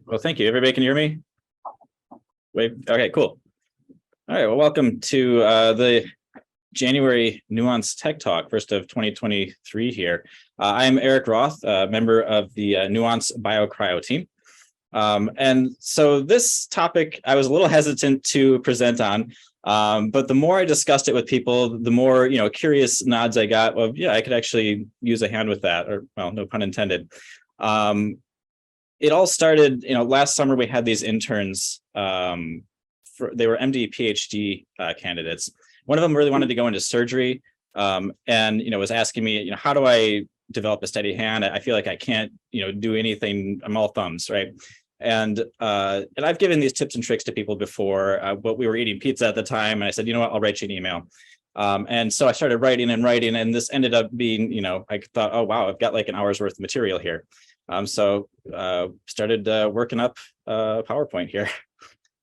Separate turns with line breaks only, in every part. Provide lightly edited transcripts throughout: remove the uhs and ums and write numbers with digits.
Well, thank you. Everybody can hear me? Wait. Okay, cool. All right. Well, welcome to the January Nuance Tech Talk, first of 2023 here. I'm Eric Roth, a member of the Nuance BioCryo team. And so this topic, I was a little hesitant to present on, but the more I discussed it with people, the more, curious nods I got of, yeah, I could actually use a hand with that, or, well, no pun intended. It all started, last summer we had these interns, they were MD, PhD candidates. One of them really wanted to go into surgery and, was asking me, how do I develop a steady hand? I feel like I can't, do anything. I'm all thumbs, right? And I've given these tips and tricks to people before, but we were eating pizza at the time. And I said, you know what, I'll write you an email. And so I started writing, and this ended up being, I thought, oh, wow, I've got like an hour's worth of material here. So started working up PowerPoint here.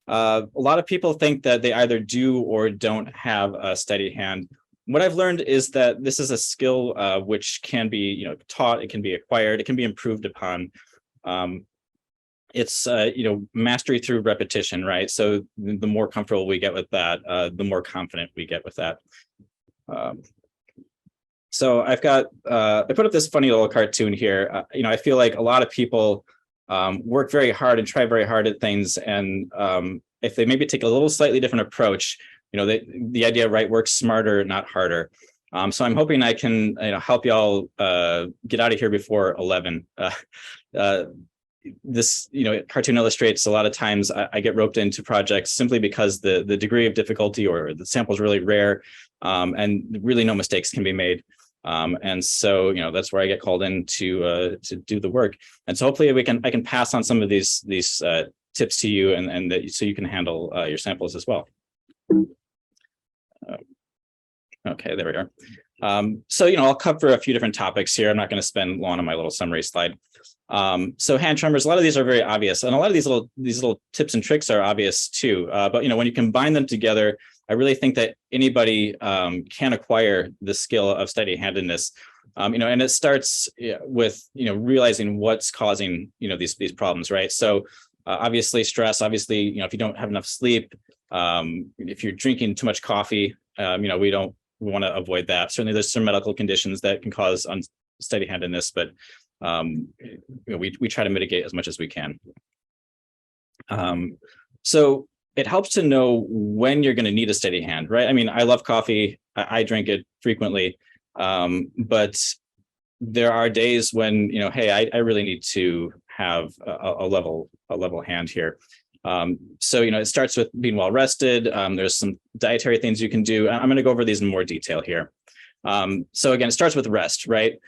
A lot of people think that they either do or don't have a steady hand. What I've learned is that this is a skill which can be, taught, it can be acquired, it can be improved upon. It's, mastery through repetition, right? So the more comfortable we get with that, the more confident we get with that. So I've got, I put up this funny little cartoon here. I feel like a lot of people work very hard and try very hard at things. And if they maybe take a little slightly different approach, the idea, right, work smarter, not harder. So I'm hoping I can, help y'all get out of here before 11. This, cartoon illustrates a lot of times I get roped into projects simply because the degree of difficulty or the sample is really rare and really no mistakes can be made. And so, that's where I get called in to do the work. And so hopefully I can pass on some of these tips to you and that so you can handle your samples as well. Okay, there we are. So, I'll cover a few different topics here. I'm not going to spend long on my little summary slide. So hand tremors, a lot of these are very obvious, and a lot of these little tips and tricks are obvious too. But when you combine them together, I really think that anybody can acquire the skill of steady-handedness. And it starts with realizing what's causing these problems, right? So obviously stress. Obviously, if you don't have enough sleep, if you're drinking too much coffee, we want to avoid that. Certainly, there's some medical conditions that can cause unsteady-handedness, but we try to mitigate as much as we can. So it helps to know when you're going to need a steady hand, right? I mean, I love coffee. I drink it frequently, but there are days when, hey, I really need to have a level hand here. So, it starts with being well rested. There's some dietary things you can do. I'm going to go over these in more detail here. So again, it starts with rest, right?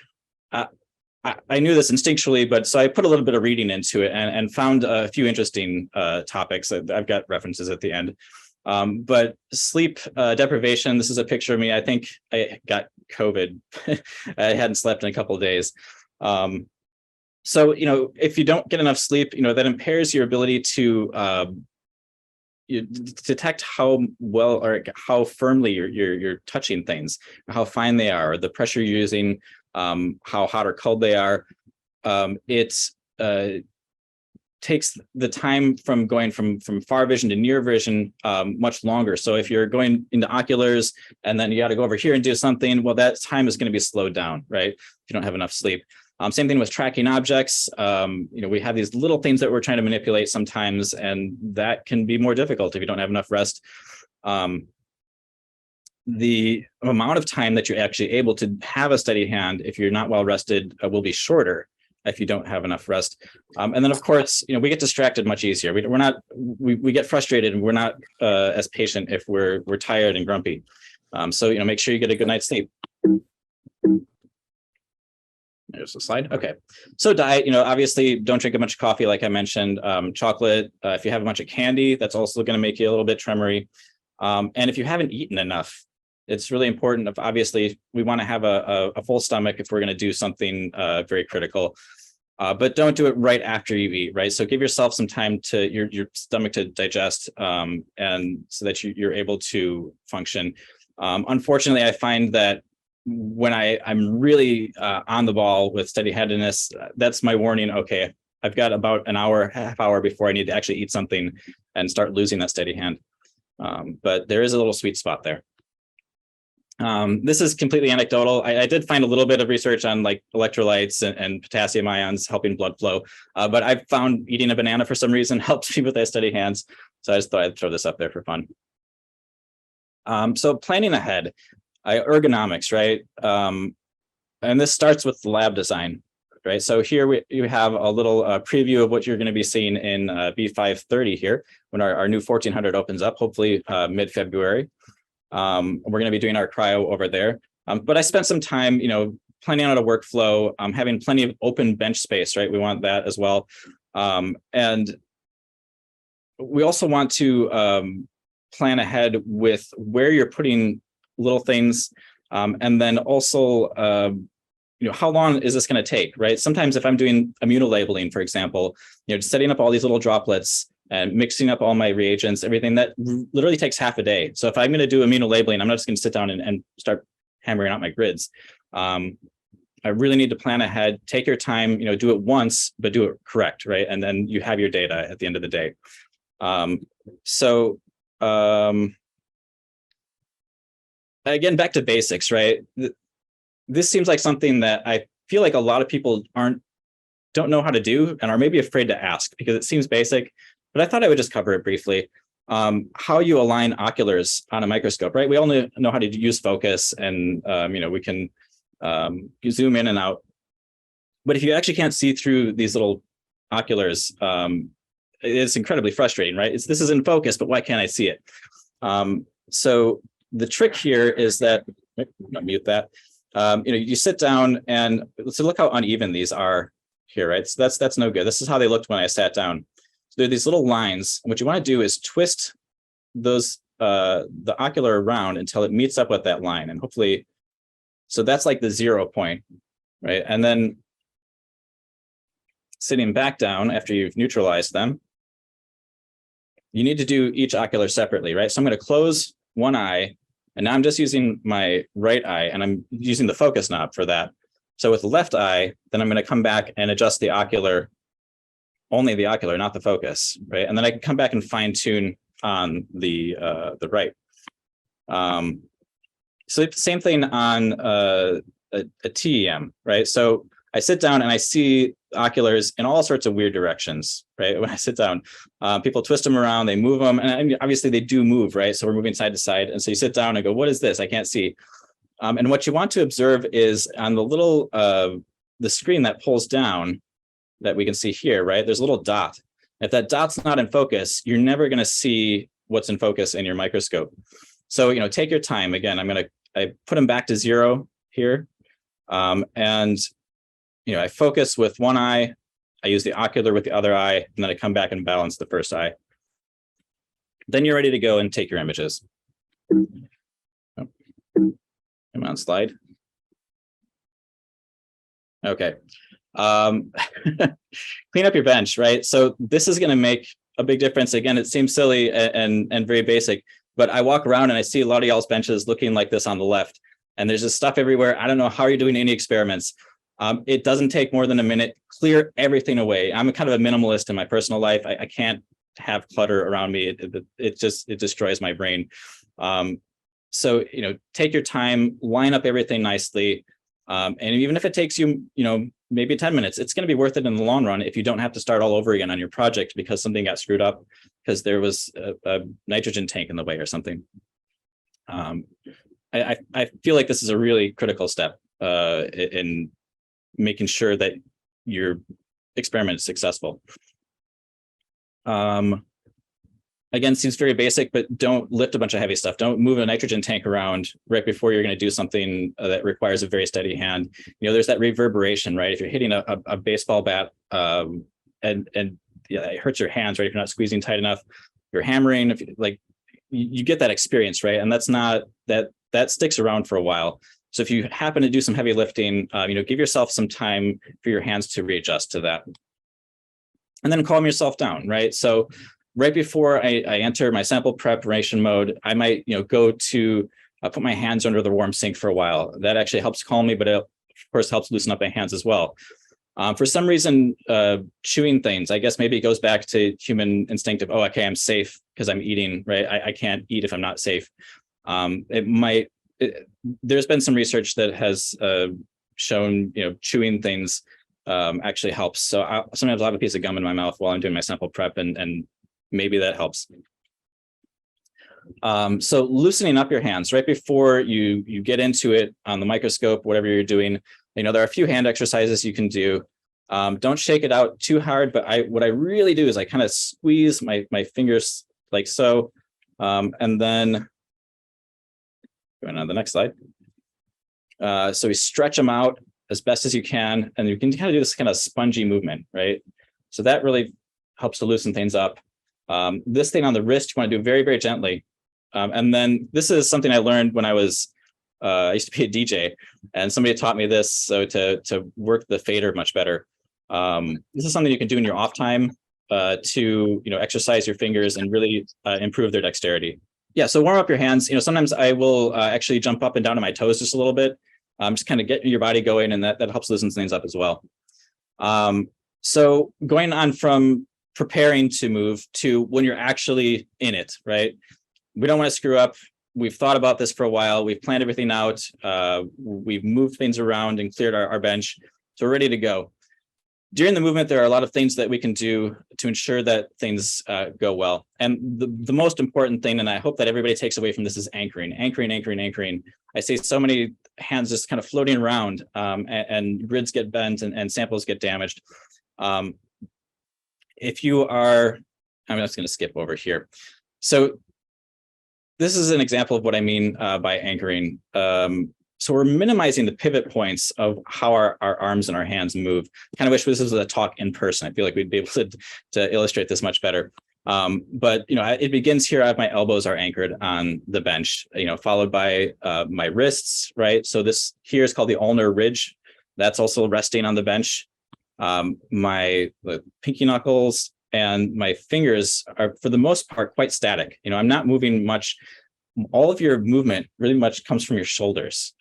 I knew this instinctually, but so I put a little bit of reading into it and found a few interesting topics. I've got references at the end. But sleep deprivation, this is a picture of me. I think I got COVID. I hadn't slept in a couple of days. So, if you don't get enough sleep, that impairs your ability to you detect how well or how firmly you're touching things, how fine they are, the pressure you're using, how hot or cold they are. It takes the time from going from far vision to near vision much longer. So if you're going into oculars and then you got to go over here and do something, well, that time is going to be slowed down, right? If you don't have enough sleep. Same thing with tracking objects. We have these little things that we're trying to manipulate sometimes, and that can be more difficult if you don't have enough rest. The amount of time that you're actually able to have a steady hand, if you're not well rested, will be shorter if you don't have enough rest. And then, of course, we get distracted much easier. We get frustrated, and we're not as patient if we're tired and grumpy. So make sure you get a good night's sleep. There's a slide. Okay. So diet, obviously don't drink a bunch of coffee, like I mentioned. Chocolate, if you have a bunch of candy, that's also going to make you a little bit tremory. And if you haven't eaten enough, it's really important. Obviously, we want to have a full stomach if we're going to do something very critical. But don't do it right after you eat, right? So give yourself some time to your stomach to digest, and so that you're able to function. Unfortunately, I find that when I'm really on the ball with steady-handedness, that's my warning. Okay, I've got about an hour, half hour before I need to actually eat something and start losing that steady hand. But there is a little sweet spot there. This is completely anecdotal. I did find a little bit of research on like electrolytes and potassium ions helping blood flow, but I found eating a banana for some reason helps me with that steady hands. So I just thought I'd throw this up there for fun. So planning ahead, ergonomics, right? And this starts with lab design, right? So here you have a little preview of what you're going to be seeing in B530 here when our new 1400 opens up, hopefully mid-February. We're going to be doing our cryo over there. But I spent some time, planning out a workflow, having plenty of open bench space, right? We want that as well. And we also want to plan ahead with where you're putting little things. And then also, how long is this going to take, right? Sometimes if I'm doing immunolabeling, for example, just setting up all these little droplets and mixing up all my reagents, everything that literally takes half a day. So if I'm going to do immunolabeling, I'm not just going to sit down and start hammering out my grids. I really need to plan ahead, take your time, do it once, but do it correct, right? And then you have your data at the end of the day. Again, back to basics, right? This seems like something that I feel like a lot of people don't know how to do and are maybe afraid to ask because it seems basic, but I thought I would just cover it briefly. How you align oculars on a microscope, right? We all know how to use focus and, we can zoom in and out. But if you actually can't see through these little oculars, it's incredibly frustrating, right? This is in focus, but why can't I see it? So the trick here is that, mute that. You sit down and so look how uneven these are here, right? So that's no good. This is how they looked when I sat down. So there are these little lines. And what you want to do is twist those the ocular around until it meets up with that line. And hopefully, so that's like the 0 point, right? And then sitting back down after you've neutralized them, you need to do each ocular separately, right? So I'm going to close one eye. And now I'm just using my right eye and I'm using the focus knob for that. So with the left eye, then I'm going to come back and adjust the ocular, only the ocular, not the focus, right? And then I can come back and fine tune on the right. So same thing on a TEM, right? So I sit down and I see oculars in all sorts of weird directions, right? When I sit down, people twist them around, they move them, and obviously they do move, right? So we're moving side to side. And so you sit down and go, what is this? I can't see. And what you want to observe is on the little, the screen that pulls down that we can see here, right? There's a little dot. If that dot's not in focus, you're never going to see what's in focus in your microscope. So, take your time. Again, I put them back to 0 here. And I focus with one eye, I use the ocular with the other eye, and then I come back and balance the first eye. Then you're ready to go and take your images. Oh, come on, slide. Okay. Clean up your bench, right? So this is going to make a big difference. Again, it seems silly and very basic, but I walk around and I see a lot of y'all's benches looking like this on the left, and there's just stuff everywhere. I don't know how you're doing any experiments. It doesn't take more than a minute. Clear everything away. I'm kind of a minimalist in my personal life. I can't have clutter around me. It destroys my brain. So, take your time, line up everything nicely. And even if it takes you, maybe 10 minutes, it's going to be worth it in the long run if you don't have to start all over again on your project because something got screwed up because there was a nitrogen tank in the way or something. I feel like this is a really critical step in making sure that your experiment is successful. Again, seems very basic, but don't lift a bunch of heavy stuff. Don't move a nitrogen tank around right before you're going to do something that requires a very steady hand. There's that reverberation, right? If you're hitting a baseball bat and it hurts your hands, right? If you're not squeezing tight enough, you're hammering. If you get that experience, right? And that's not that sticks around for a while. So if you happen to do some heavy lifting, give yourself some time for your hands to readjust to that. And then calm yourself down, right? So right before I enter my sample preparation mode, I might go to put my hands under the warm sink for a while. That actually helps calm me, but it of course helps loosen up my hands as well. For some reason, chewing things, I guess maybe it goes back to human instinct of, oh, okay, I'm safe because I'm eating, right? I can't eat if I'm not safe. There's been some research that has shown, chewing things actually helps. So sometimes I'll have a piece of gum in my mouth while I'm doing my sample prep, and maybe that helps. So loosening up your hands right before you get into it on the microscope, whatever you're doing, there are a few hand exercises you can do. Don't shake it out too hard, but what I really do is I kind of squeeze my fingers like so, and then going on the next slide. So we stretch them out as best as you can, and you can kind of do this kind of spongy movement, right? So that really helps to loosen things up. This thing on the wrist, you want to do very, very gently. And then this is something I learned when I used to be a DJ, and somebody taught me this so to work the fader much better. This is something you can do in your off time to exercise your fingers and really improve their dexterity. Yeah, so warm up your hands. Sometimes I will actually jump up and down on my toes just a little bit, just kind of get your body going, and that helps loosen things up as well. So going on from preparing to move to when you're actually in it, right? We don't want to screw up. We've thought about this for a while. We've planned everything out. We've moved things around and cleared our bench. So we're ready to go. During the movement, there are a lot of things that we can do to ensure that things go well. And the most important thing, and I hope that everybody takes away from this, is anchoring. I see so many hands just kind of floating around, and grids get bent and samples get damaged. If you are, I'm just going to skip over here. So this is an example of what I mean by anchoring. So we're minimizing the pivot points of how our arms and our hands move. Kind of wish this was a talk in person. I feel like we'd be able to illustrate this much better. But it begins here. I have my elbows are anchored on the bench, followed by my wrists, right? So this here is called the ulnar ridge. That's also resting on the bench. My pinky knuckles and my fingers are, for the most part, quite static. I'm not moving much. All of your movement really much comes from your shoulders.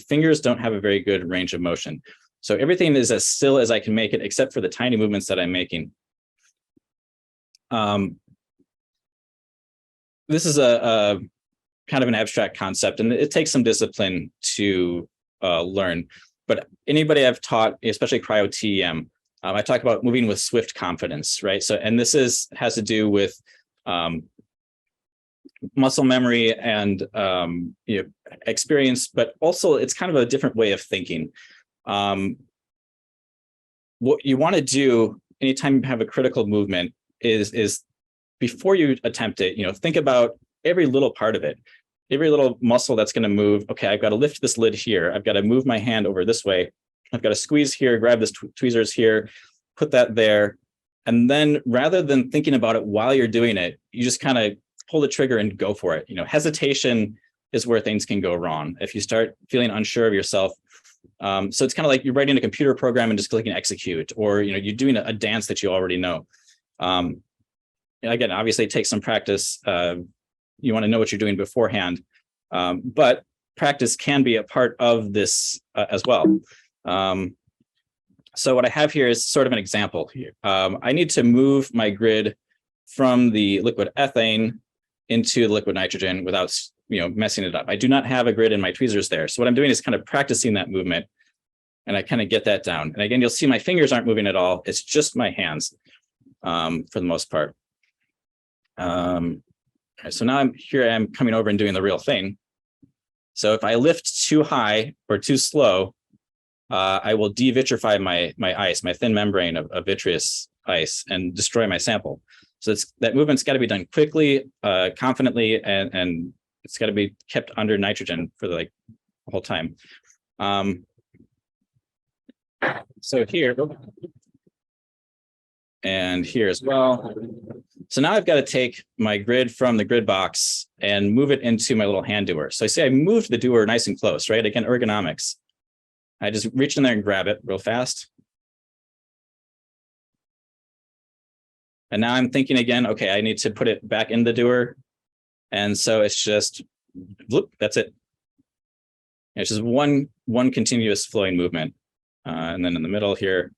Fingers don't have a very good range of motion. So everything is as still as I can make it, except for the tiny movements that I'm making. This is a kind of an abstract concept, and it takes some discipline to learn. But anybody I've taught, especially cryo-TEM, I talk about moving with swift confidence, right? So, and this has to do with muscle memory and experience, but also it's kind of a different way of thinking. What you want to do anytime you have a critical movement is before you attempt it, think about every little part of it, every little muscle that's going to move. Okay, I've got to lift this lid here. I've got to move my hand over this way. I've got to squeeze here, grab this tweezers here, put that there. And then rather than thinking about it while you're doing it, you just kind of pull the trigger and go for it. Hesitation is where things can go wrong. If you start feeling unsure of yourself. So it's kind of like you're writing a computer program and just clicking execute, or, you're doing a dance that you already know. Again, obviously it takes some practice. You want to know what you're doing beforehand, but practice can be a part of this as well. So what I have here is sort of an example here. I need to move my grid from the liquid ethane into the liquid nitrogen without messing it up. I do not have a grid in my tweezers there. So what I'm doing is kind of practicing that movement, and I kind of get that down. And again, you'll see my fingers aren't moving at all. It's just my hands for the most part. So now I'm coming over and doing the real thing. So if I lift too high or too slow, I will devitrify my ice, my thin membrane of vitreous ice, and destroy my sample. So that movement's got to be done quickly, confidently, and it's got to be kept under nitrogen for the whole time. So here and here as well. So now I've got to take my grid from the grid box and move it into my little hand doer. So I say I moved the doer nice and close, right? Again, ergonomics. I just reach in there and grab it real fast. And now I'm thinking again, okay, I need to put it back in the doer. And so it's just, whoop, that's it. It's just one continuous flowing movement. And then in the middle here,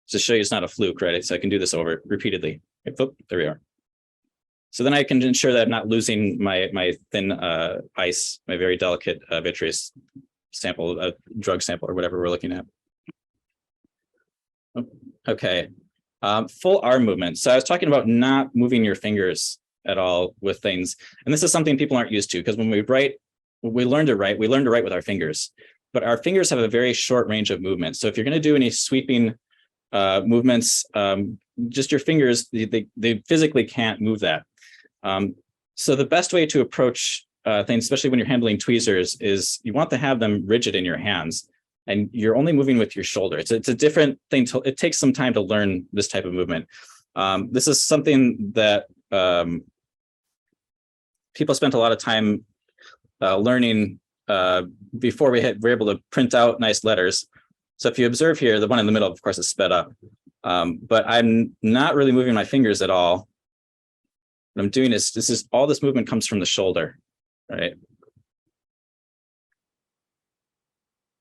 to show you it's not a fluke, right? So I can do this over repeatedly. Okay, boop, there we are. So then I can ensure that I'm not losing my thin ice, my very delicate vitreous sample, drug sample, or whatever we're looking at. Okay, full arm movement. So I was talking about not moving your fingers at all with things, and this is something people aren't used to, because when we write, we learn to write with our fingers, but our fingers have a very short range of movement. So if you're going to do any sweeping movements, just your fingers, they physically can't move that. So the best way to approach things, especially when you're handling tweezers, is you want to have them rigid in your hands, and you're only moving with your shoulder. It's a different thing. It takes some time to learn this type of movement. This is something that people spent a lot of time learning before we're able to print out nice letters. So if you observe here, the one in the middle, of course, is sped up, but I'm not really moving my fingers at all. What I'm doing is all this movement comes from the shoulder, right?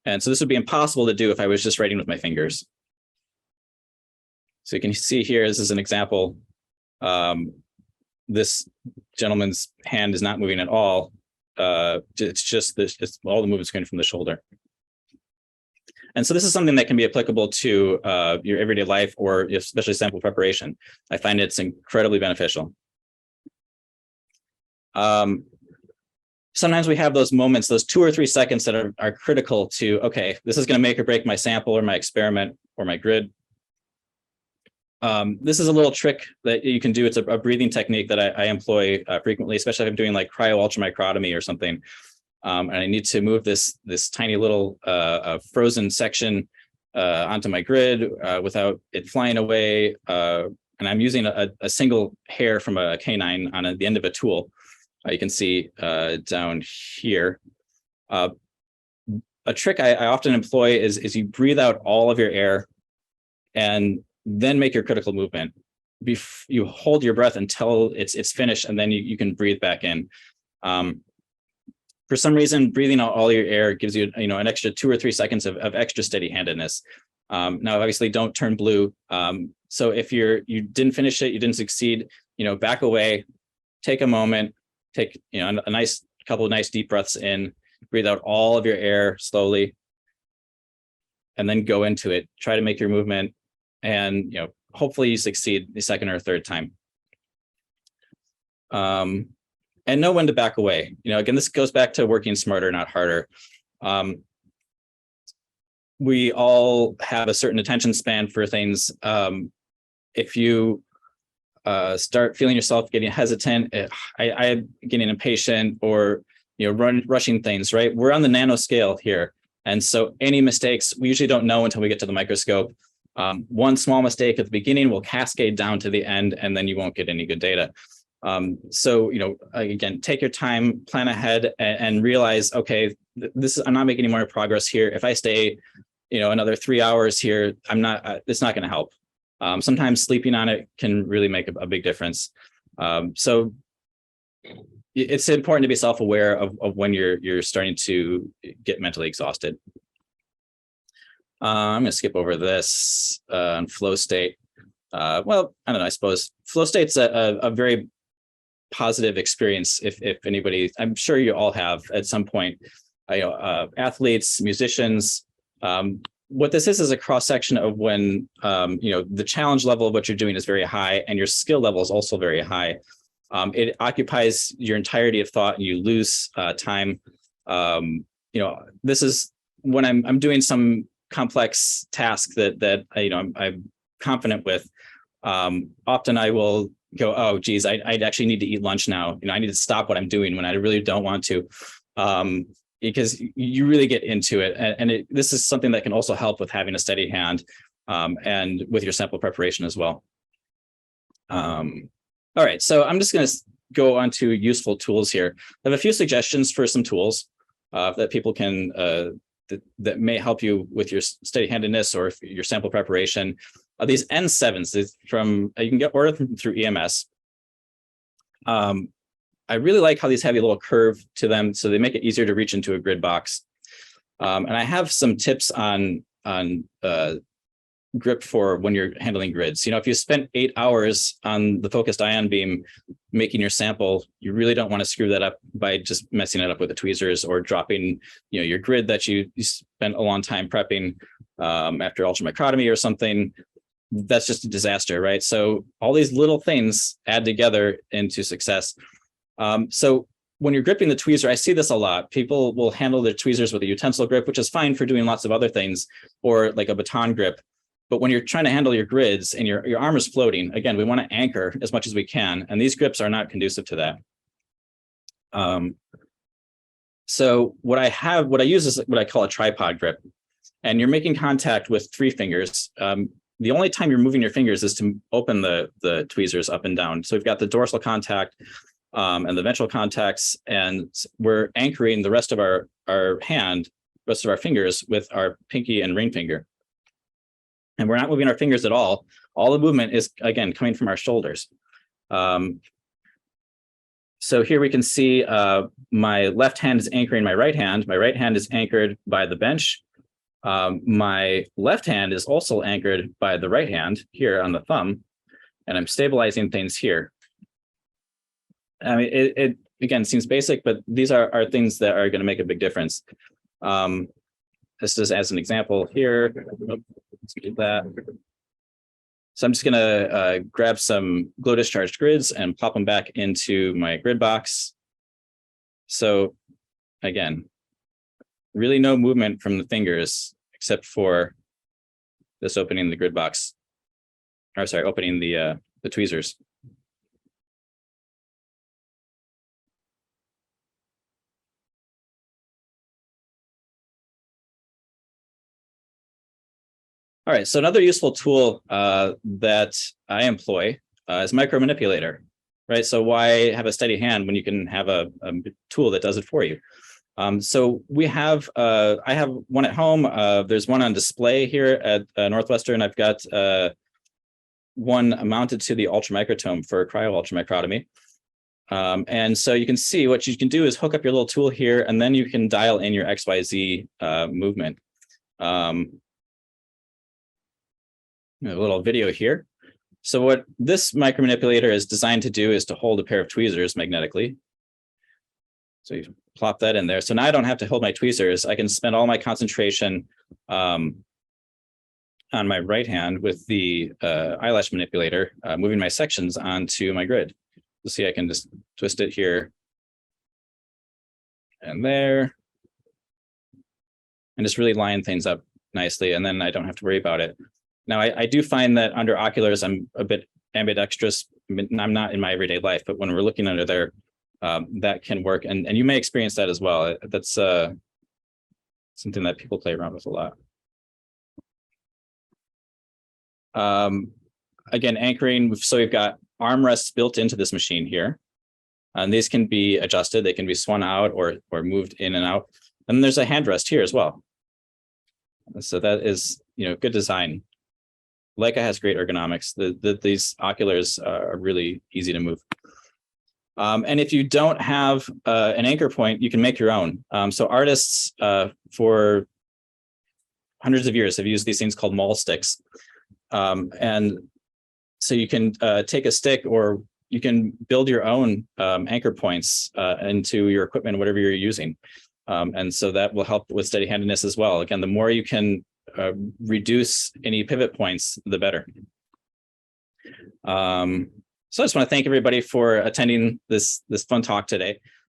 And so this would be impossible to do if I was just writing with my fingers. So you can see here, this is an example. This gentleman's hand is not moving at all. It's just this, it's all the movements coming from the shoulder. And so this is something that can be applicable to your everyday life, or especially sample preparation. I find it's incredibly beneficial. Sometimes we have those moments, those 2 or 3 seconds that are critical to, okay, this is going to make or break my sample or my experiment or my grid. This is a little trick that you can do. It's a breathing technique that I employ frequently, especially if I'm doing like cryo-ultramicrotomy or something. And I need to move this tiny little frozen section onto my grid without it flying away. And I'm using a single hair from a canine on the end of a tool. You can see down here. A trick I often employ is you breathe out all of your air and then make your critical movement. You hold your breath until it's finished, and then you can breathe back in. For some reason, breathing out all your air gives you an extra 2 or 3 seconds of extra steady-handedness. Now, obviously, don't turn blue. So if you didn't finish it, you didn't succeed, back away, take a moment, take a nice couple of nice deep breaths in, breathe out all of your air slowly, and then go into it. Try to make your movement, and hopefully you succeed the second or third time. And know when to back away. Again, this goes back to working smarter, not harder. We all have a certain attention span for things. If you start feeling yourself getting hesitant, I'm getting impatient, or rushing things, right? We're on the nano scale here, and so any mistakes we usually don't know until we get to the microscope. One small mistake at the beginning will cascade down to the end, and then you won't get any good data. So again, take your time, plan ahead, and realize, okay, I'm not making any more progress here. If I stay another 3 hours here, it's not going to help. Sometimes sleeping on it can really make a big difference. So it's important to be self-aware of when you're starting to get mentally exhausted. I'm going to skip over this on flow state. Well, I don't know, I suppose flow state's a very positive experience. If anybody, I'm sure you all have at some point, athletes, musicians. What this is a cross section of when the challenge level of what you're doing is very high, and your skill level is also very high. It occupies your entirety of thought, and you lose time. This is when I'm doing some complex task that I'm confident with. Often I will go, oh geez, I actually need to eat lunch now. I need to stop what I'm doing when I really don't want to. Because you really get into it. And this is something that can also help with having a steady hand and with your sample preparation as well. All right, so I'm just going to go on to useful tools here. I have a few suggestions for some tools that people can, that may help you with your steady-handedness or your sample preparation. These N7s you can order them through EMS. I really like how these have a little curve to them, so they make it easier to reach into a grid box. And I have some tips on grip for when you're handling grids. You know, if you spent 8 hours on the focused ion beam making your sample, you really don't want to screw that up by just messing it up with the tweezers or dropping, you know, your grid that you spent a long time prepping after ultramicrotomy or something. That's just a disaster, right? So all these little things add together into success. So when you're gripping the tweezer, I see this a lot. People will handle their tweezers with a utensil grip, which is fine for doing lots of other things, or like a baton grip. But when you're trying to handle your grids and your arm is floating, again, we want to anchor as much as we can, and these grips are not conducive to that. So what I use is what I call a tripod grip, and you're making contact with 3 fingers. The only time you're moving your fingers is to open the tweezers up and down. So we've got the dorsal contact and the ventral contacts, and we're anchoring the rest of our fingers with our pinky and ring finger. And we're not moving our fingers at all. All the movement is, again, coming from our shoulders. So here we can see my left hand is anchoring my right hand. My right hand is anchored by the bench. My left hand is also anchored by the right hand here on the thumb, and I'm stabilizing things here. I mean, it again seems basic, but these are things that are going to make a big difference. This is as an example here. Let's do that. So I'm just going to grab some glow discharged grids and pop them back into my grid box. So again, really no movement from the fingers except for this opening the grid box, or sorry, opening the tweezers. All right, so another useful tool that I employ is micro manipulator, right? So why have a steady hand when you can have a tool that does it for you? So we have, I have one at home. There's one on display here at Northwestern. I've got one mounted to the ultramicrotome for cryo ultramicrotomy. And so you can see what you can do is hook up your little tool here, and then you can dial in your XYZ movement. A little video here. So what this micromanipulator is designed to do is to hold a pair of tweezers magnetically. So you plop that in there. So now I don't have to hold my tweezers. I can spend all my concentration on my right hand with the eyelash manipulator, moving my sections onto my grid. You'll see I can just twist it here and there, and just really line things up nicely, and then I don't have to worry about it. Now, I do find that under oculars, I'm a bit ambidextrous. I'm not in my everyday life, but when we're looking under there, that can work. And you may experience that as well. That's something that people play around with a lot. Again, anchoring, so we've got armrests built into this machine here. And these can be adjusted. They can be swung out or moved in and out. And there's a handrest here as well. So that is, good design. Leica has great ergonomics. These oculars are really easy to move. And if you don't have an anchor point, you can make your own. So artists for hundreds of years have used these things called maul sticks. And so you can take a stick, or you can build your own anchor points into your equipment, whatever you're using. And so that will help with steady-handedness as well. Again, the more you can reduce any pivot points, the better. So I just want to thank everybody for attending this fun talk today.